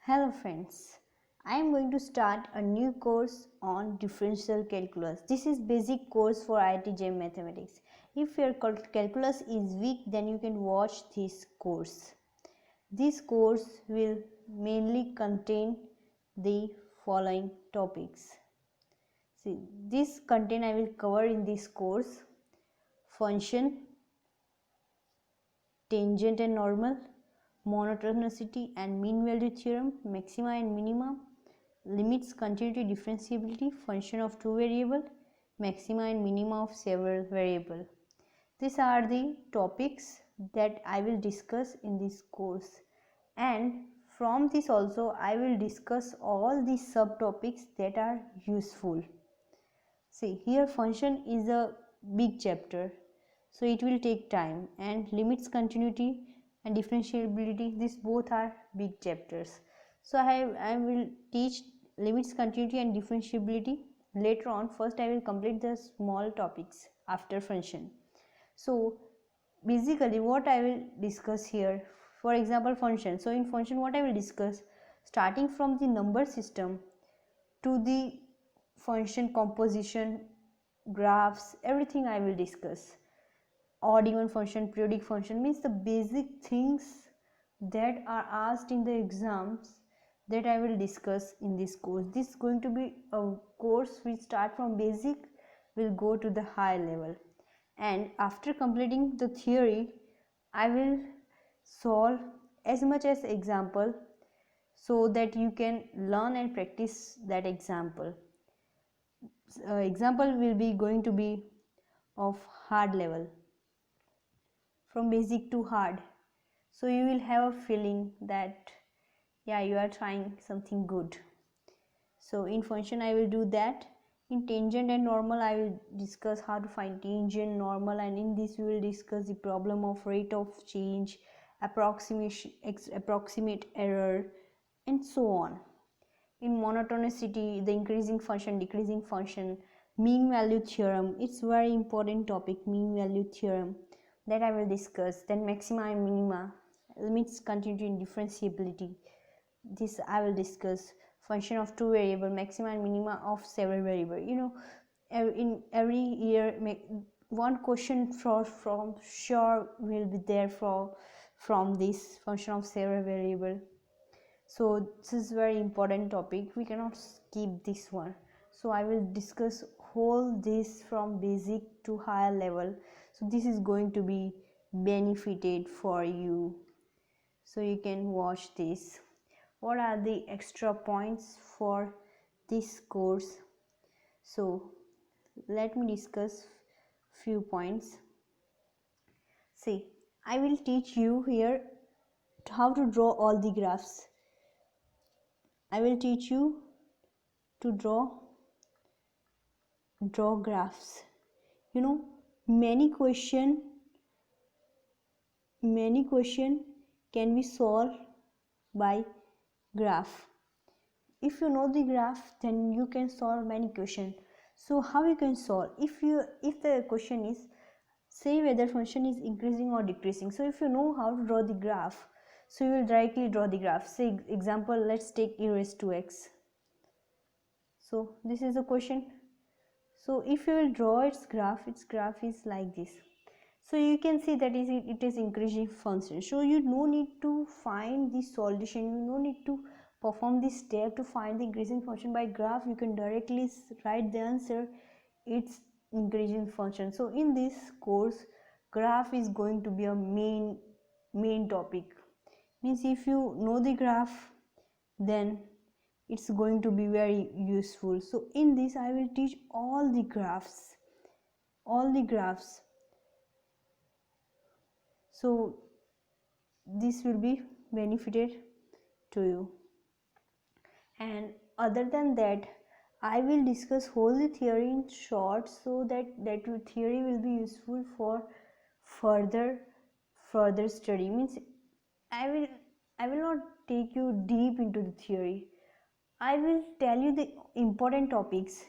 Hello friends, I am going to start a new course on differential calculus. This is basic course for IIT JEM Mathematics. If your calculus is weak, then you can watch this course. This course will mainly contain the following topics. See, this content I will cover in this course: function, tangent and normal, monotonicity and mean value theorem, maxima and minima, limits, continuity, differentiability, function of two variable, maxima and minima of several variable. These are the topics that I will discuss in this course, and from this also I will discuss all the subtopics that are useful. See, here function is a big chapter, so it will take time, and limits, continuity and differentiability, these both are big chapters. So I will teach limits, continuity and differentiability later on. First I will complete the small topics after function. So basically what I will discuss here, for example function. So in function what I will discuss, starting from the number system to the function composition, graphs, everything I will discuss. Odd even function, periodic function, means the basic things that are asked in the exams, that I will discuss in this course. This is going to be a course which start from basic, will go to the high level, and after completing the theory I will solve as much as example so that you can learn and practice that example. Example will be going to be of hard level, from basic to hard, so you will have a feeling that yeah, you are trying something good. So in function I will do that. In tangent and normal I will discuss how to find tangent, normal, and in this we will discuss the problem of rate of change, approximation, approximate error, and so on. In monotonicity, the increasing function, decreasing function, mean value theorem, it's very important topic, mean value theorem, that I will discuss. Then maxima and minima, limits, continuity and differentiability, this I will discuss. Function of two variable, maxima and minima of several variable. In every year one question from sure will be there from this function of several variable. So this is very important topic, we cannot skip this one. So I will discuss whole this from basic to higher level, so this is going to be benefited for you, so you can watch this. What are the extra points for this course? So let me discuss few points. See, I will teach you here how to draw all the graphs. I will teach you to draw graphs. Many question can be solved by graph. If you know the graph, then you can solve many question. So how you can solve? If the question is, say whether function is increasing or decreasing, so if you know how to draw the graph, so you will directly draw the graph. Say example, let's take e raised to x. So this is a question. So if you will draw its graph is like this. So you can see that it is increasing function. So you no need to find the solution, you no need to perform this step to find the increasing function by graph. You can directly write the answer, it's increasing function. So in this course, graph is going to be a main topic. Means if you know the graph, then it's going to be very useful. So in this I will teach all the graphs. So this will be benefited to you. And other than that, I will discuss whole the theory in short, so that theory will be useful for further study. Means I will not take you deep into the theory. I will tell you the important topics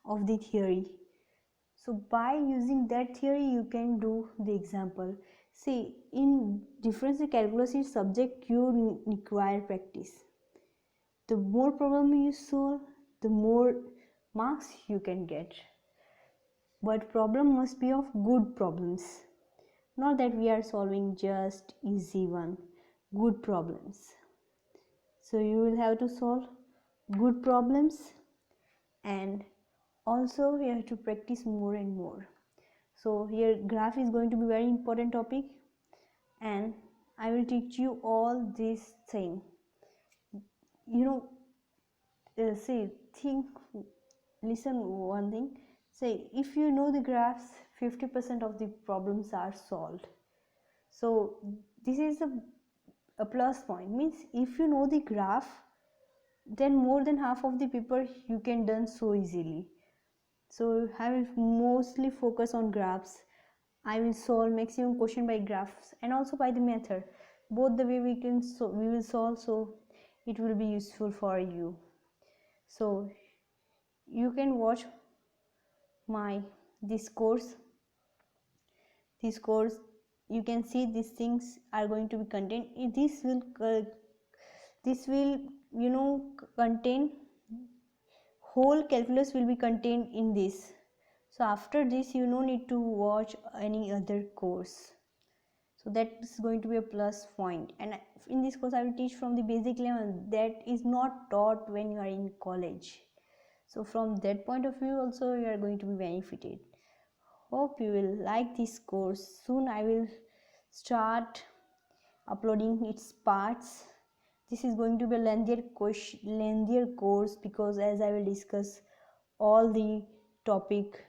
of the theory. So by using that theory you can do the example. See, in differential calculus is subject you require practice. The more problem you solve, the more marks you can get. But problem must be of good problems. Not that we are solving just easy one, good problems. So you will have to solve good problems, and also you have to practice more and more. So here graph is going to be very important topic, and I will teach you all this thing. You know, see, think, listen one thing. Say, if you know the graphs, 50% of the problems are solved. So this is a plus point. Means if you know the graph, then more than half of the paper you can done so easily. So I will mostly focus on graphs. I will solve maximum question by graphs and also by the method. Both the way we will solve, so it will be useful for you. So you can watch this course. You can see these things are going to be contained. This will contain whole calculus will be contained in this. So after this you no need to watch any other course. So that is going to be a plus point. And in this course I will teach from the basic level that is not taught when you are in college. So from that point of view also you are going to be benefited. Hope you will like this course. Soon I will start uploading its parts. This is going to be a lengthier course because as I will discuss all the topic.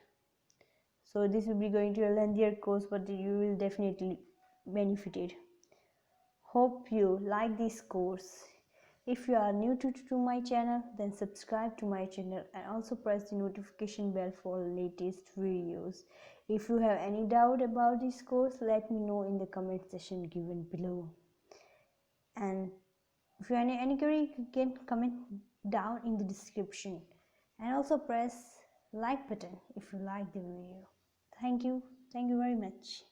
So this will be going to a lengthier course, but you will definitely benefited. Hope you like this course. If you are new to my channel, then subscribe to my channel and also press the notification bell for latest videos. If you have any doubt about this course, let me know in the comment section given below. And if you have any query, you can comment down in the description. And also press like button if you like the video. Thank you very much.